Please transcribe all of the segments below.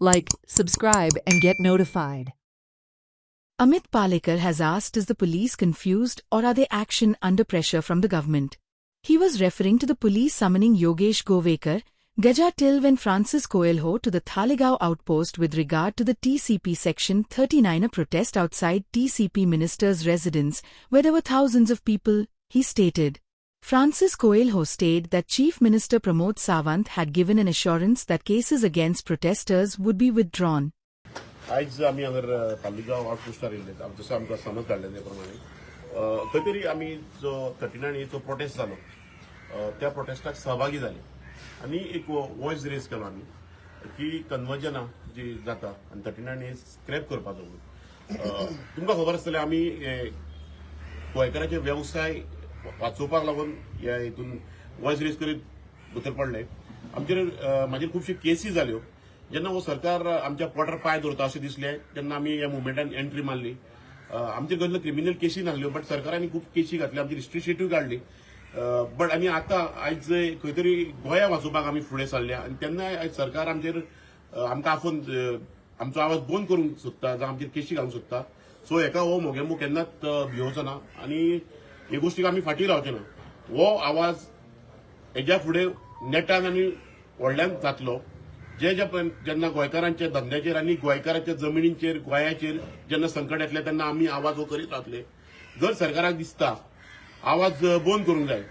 Like, subscribe, and get notified. Amit Palekar has asked, is the police confused or are they action under pressure from the government? He was referring to the police summoning Yogesh Govekar, Gaja Tilve and Francis Coelho to the Thalegao outpost with regard to the TCP Section 39 protest outside TCP minister's residence, where there were thousands of people, he stated. Francis Coelho stated that Chief Minister Pramod Sawant had given an assurance that cases against protesters would be withdrawn. आज आम्ही हांगर तालिगांव आउटपोस्टार येयले जसो आमकां समज धाडले ते प्रमाणे खंय तरी आमी जो 39 जो प्रोटेस्ट जालो त्या प्रोटेस्टाक सहभागी जाले आनी एक वॉयस रेज केलो आमी की कन्वर्जनां जी जाता आनी 39 स्क्रॅप करपाचो तुमकां खबर आसतलें आमी गोंयकारांचे वेवसाय वाचोवपाक लागून ह्या हितून वॉयस रेज करीत भितर पडले म्हाजेर खुबशे केसी जाल्यो जेन्ना हो सरकार आमच्या पोटार पाय दवरता अशें दिसलें तेन्ना आमी ह्या मुवमेंटान एंट्री मारली आमचे कसल्यो क्रिमिनल केसी नासल्यो बट सरकारांनी खूब केसी घातल्यो आमची रिस्ट्रिक्टिव्ह काडली बट आनी आतां आयज खंय तरी गोंया वाचोवपाक आमी फुडें सरल्या आनी तेन्ना आयज सरकार आमचेर आमकां आफोवन आमचो आवाज बंद करूंक सोदता जावं आमचेर केसी घालूंक सोदता सो हेका हो मोगेमो केन्नाच भिवचो ना आनी हे गोष्टीक आमी फाटीं रावचे ना हो आवाज हेज्या फुडें नेटान आनी व्हडल्यान जातलो जेन्ना गोंयकारांच्या धंद्याचेर आनी गोंयकारांच्या जमिनींचेर गोंयाचेर जेन्ना संकट येतलें तेन्ना आमी आवाज हो करीत रावतले जर सरकाराक दिसता आवाज बंद करूंक जाय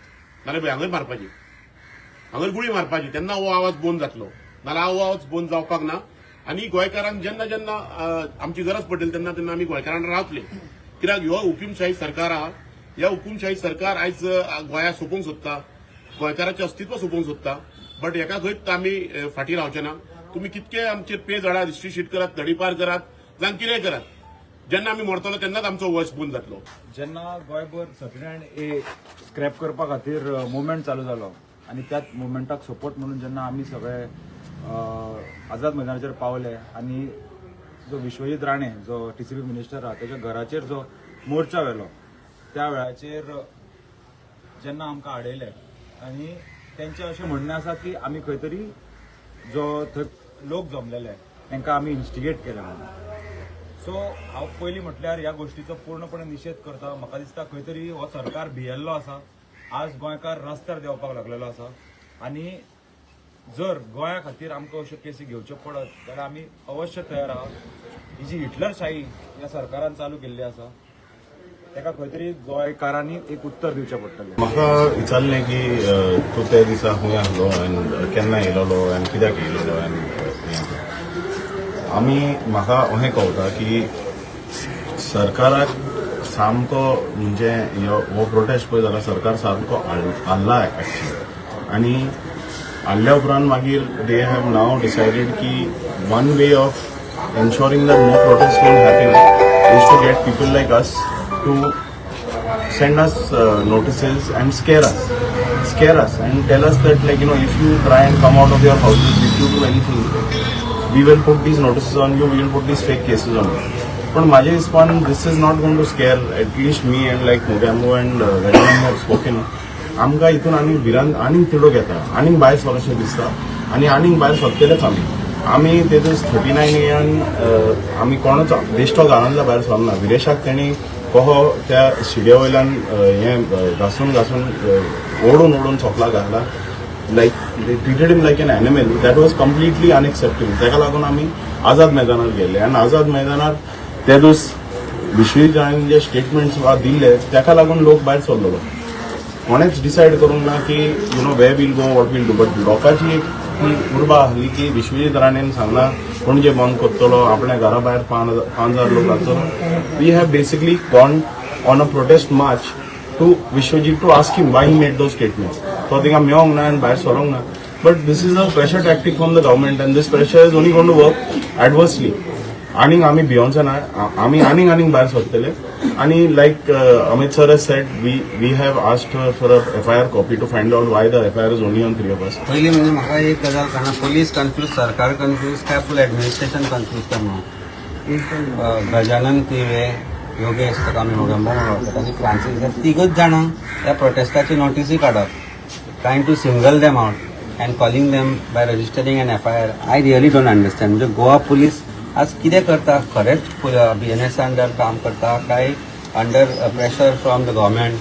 नाल्यार हांगर मारपाची हांगर गुळी मारपाची तेन्ना हो आवाज बंद जातलो नाल्यार हो आवाज बंद जावपाक ना आनी गोंयकारांक जेन्ना जेन्ना आमची गरज पडटली तेन्ना तेन्ना आमी गोंयकारांक रावतले कित्याक ह्यो हुकुमशाही सरकार आहा ह्या हुकुमशाही सरकार आयज गोंया सोंपोवंक सोदता गोंयकारांचें अस्तित्व सोंपोवंक सोदता बट हेका खंयच आमी फाटीं रावचे ना तुमी कितके आमचेर पे झाडात रिस्ट्रिक्ट करात तडीपार करात जावं कितेंय करात जेन्ना आमी मरतलो तेन्नाच आमचो वॉयस बंद जातलो जेन्ना गोंयभर 39 स्क्रॅप करपा खातीर मुवमेंट चालू जालो आनी त्याच मुवमेंटाक सपोर्ट म्हणून जेन्ना आमी सगळे आझाद मैदानाचेर पावले आनी जो विश्वजीत राणे जो टीसीपी मिनिस्टर आहा तेच्या घराचेर जो मोर्चा व्हेलो त्या वेळाचेर जेन्ना आमकां आडयले आनी तेंचें अशें म्हणणें आसा की आमी खंय तरी जो थंय लोक जमलेले तांकां आमी इन्स्टिगेट केले म्हणून सो हांव पयलीं म्हटल्यार ह्या गोष्टीचो पूर्णपणे निशेध करता म्हाका दिसता खंय तरी हो सरकार भियेल्लो आसा आज गोंयकार रस्त्यार देंवपाक लागलेलो आसा आनी जर गोंया खातीर आमकां अश्यो केसी घेवच्यो पडत जाल्यार आमी अवश्य तयार आहात ही जी हिटलरशाही ह्या सरकारान चालू केल्ली आसा तेका खंय तरी गोंयकारांनी एक उत्तर दिवचें पडटलें म्हाका विचारलें की तूं त्या दिसा खंय आसलो आनी केन्ना येयलोलो आनी कित्याक येयलोलो आनी आमी म्हाका अशें कळटा की सरकाराक सामको म्हणजे हो प्रोटेस्ट पळय जाल्यार सरकार सामको हाल्ला एक्चुअली आनी हाडल्या उपरांत मागीर दे हॅव नाव डिसायडेड की one way of ensuring that no protest won't happen is to get people like us to send us notices and scare us and tell us that if you try and come out of your houses, if you do anything, we will put these notices on you, we will put these fake cases on you. But माझे हिसपान this is not going to scare at least me and like Mugambo and Redman have spoken. आमकां हितून आनी भिरांत आनीक तिडोक येता आनीक भायर सरचें दिसता आनी आनीक भायर सरतलेच आमी ते दीस 39 येयान आमी कोणूच बेश्टो गांवांतल्या भायर सरना विरेशाक तेणी कहो त्या शिड्या वयल्यान हें घासून ओडून सोपला घातला like they treated him like an animal that was completely unacceptable तेका लागून आमी आझाद मैदानार गेले आनी आझाद मैदानार ते दीस विश्वजीत राणेन जे स्टेटमेंट्स दिल्ले तेका लागून लोक भायर सरलेलो कोणेच डिसायड करूंक ना की we will go what will do but लोकांची ही उर्बा आहली की विश्वजीत राणेन सांगला पणजे बंद करतलो आपल्या घरा भायर 5,000 लोक घालतलो we have basically gone on a protest march to Vishwajit to ask him why he made those statements तो तिका मेळोंक ना आनी भायर सरोंक ना but this is a pressure tactic from the government and this pressure is only going to work adversely आनीक आमी भियोंचे ना आमी आनीक भायर सरतले आनी like Amit sir has said we have asked her for a FIR copy to find out why the FIR is only on 3 of us. पयली म्हणजे म्हाका एक गजाल कळना पोलीस कन्फ्यूज सरकार कन्फ्यूज काय फुल एडमिनिस्ट्रेशन कन्फ्यूज करना गजानन तिवे योगेश ताका आमी मोगेंबो म्हणटा आनी फ्रांसीस तिगूच जाणांक ह्या प्रोटेस्टाची नोटीसी काडप trying to single them out and calling them by registering an FIR, I really don't understand. म्हणजे गोवा पुलीस आज कितें करता, खरेंच BNS अंडर काम करता काय under pressure from the government